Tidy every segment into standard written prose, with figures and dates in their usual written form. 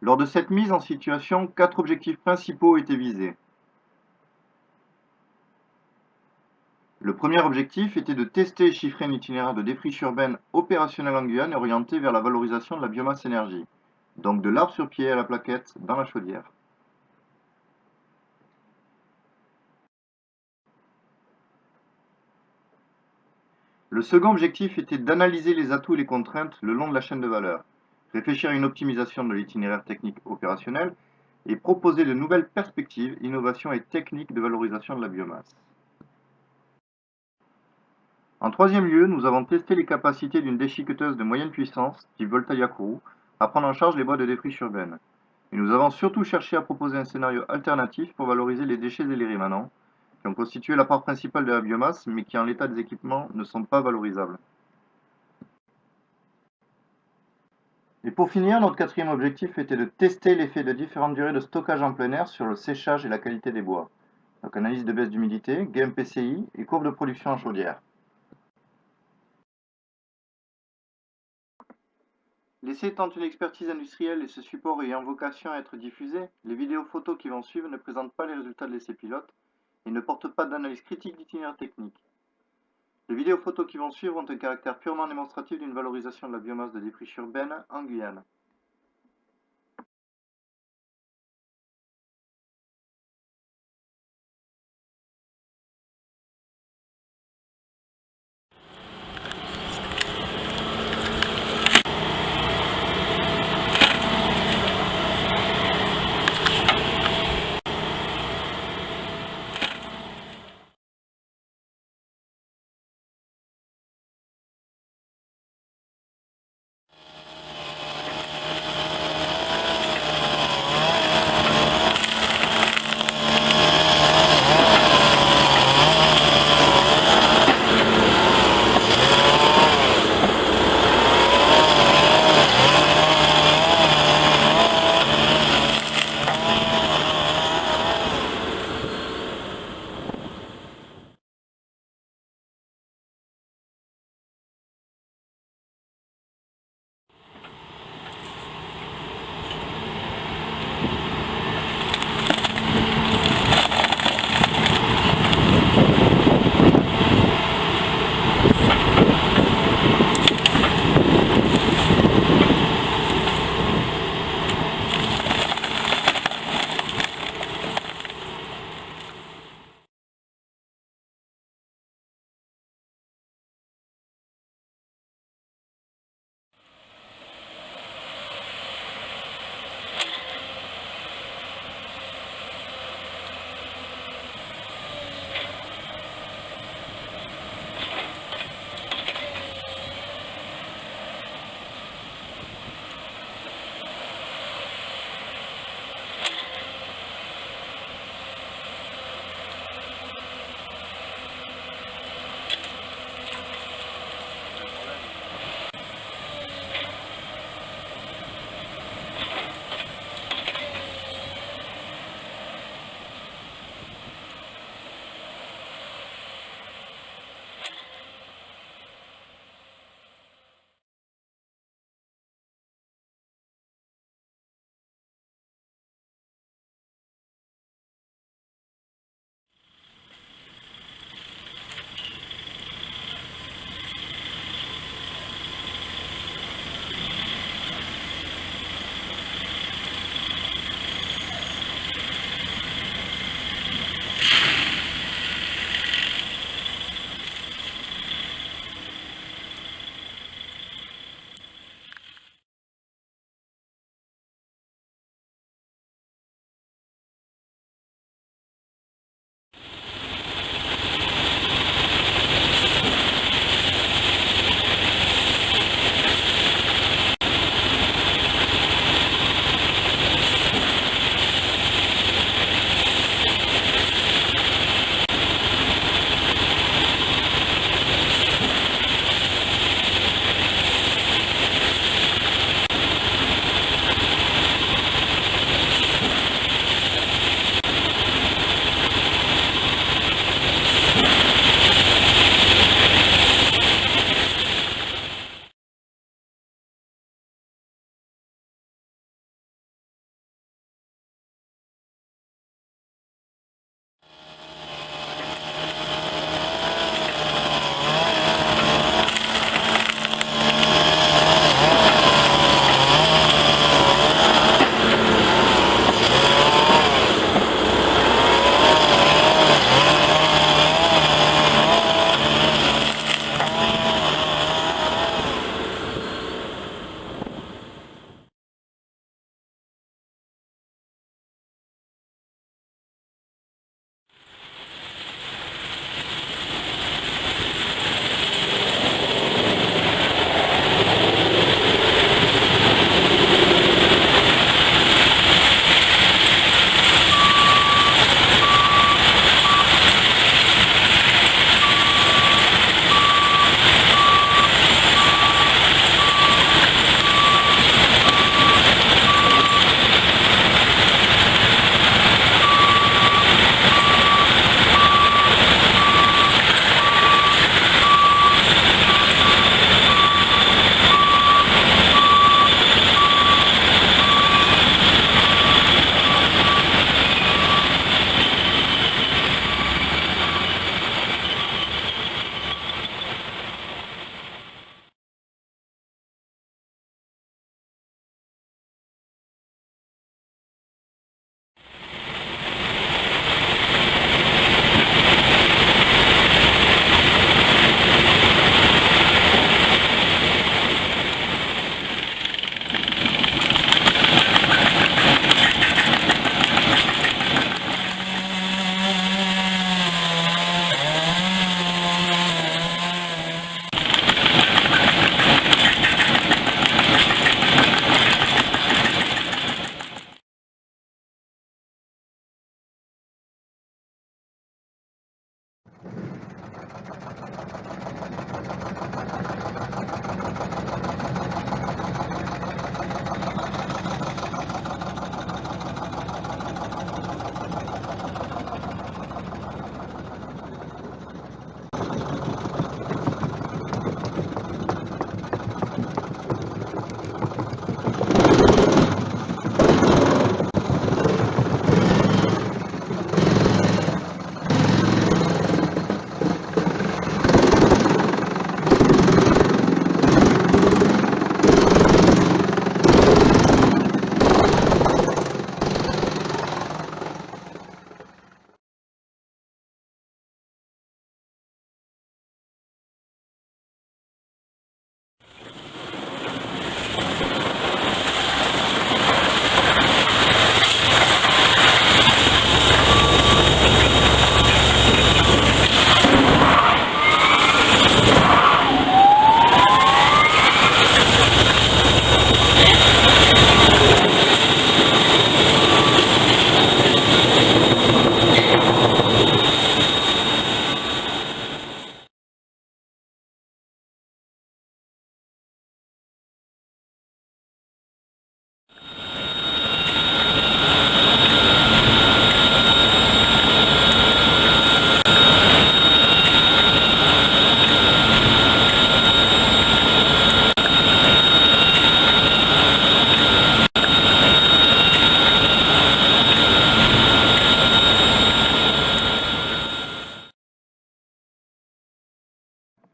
Lors de cette mise en situation, 4 objectifs principaux étaient visés. Le premier objectif était de tester et chiffrer un itinéraire de défriche urbaine opérationnel en Guyane et orienté vers la valorisation de la biomasse énergie, donc de l'arbre sur pied à la plaquette dans la chaudière. Le second objectif était d'analyser les atouts et les contraintes le long de la chaîne de valeur, réfléchir à une optimisation de l'itinéraire technique opérationnel et proposer de nouvelles perspectives, innovations et techniques de valorisation de la biomasse. En troisième lieu, nous avons testé les capacités d'une déchiqueteuse de moyenne puissance, type Voltaïa-Kourou, à prendre en charge les bois de défriche urbaine. Et nous avons surtout cherché à proposer un scénario alternatif pour valoriser les déchets et les rémanents, qui ont constitué la part principale de la biomasse, mais qui en l'état des équipements ne sont pas valorisables. Et pour finir, notre quatrième objectif était de tester l'effet de différentes durées de stockage en plein air sur le séchage et la qualité des bois. Donc analyse de baisse d'humidité, gain PCI et courbe de production en chaudière. L'essai étant une expertise industrielle et ce support ayant vocation à être diffusé, les vidéos photos qui vont suivre ne présentent pas les résultats de l'essai pilote et ne portent pas d'analyse critique d'itinéraire technique. Les vidéos photos qui vont suivre ont un caractère purement démonstratif d'une valorisation de la biomasse de défriche urbaine en Guyane.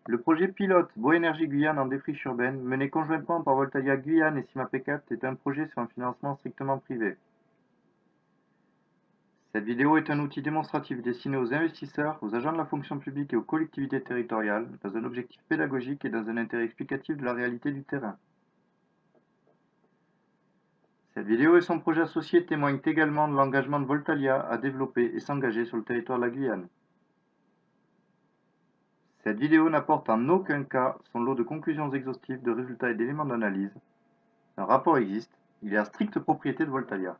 Le projet pilote Boénergie Guyane en défriche urbaine, mené conjointement par Voltalia Guyane et Simapécat, est un projet sur un financement strictement privé. Cette vidéo est un outil démonstratif destiné aux investisseurs, aux agents de la fonction publique et aux collectivités territoriales, dans un objectif pédagogique et dans un intérêt explicatif de la réalité du terrain. Cette vidéo et son projet associé témoignent également de l'engagement de Voltalia à développer et s'engager sur le territoire de la Guyane. Cette vidéo n'apporte en aucun cas son lot de conclusions exhaustives, de résultats et d'éléments d'analyse. Un rapport existe, il est à stricte propriété de Voltalia.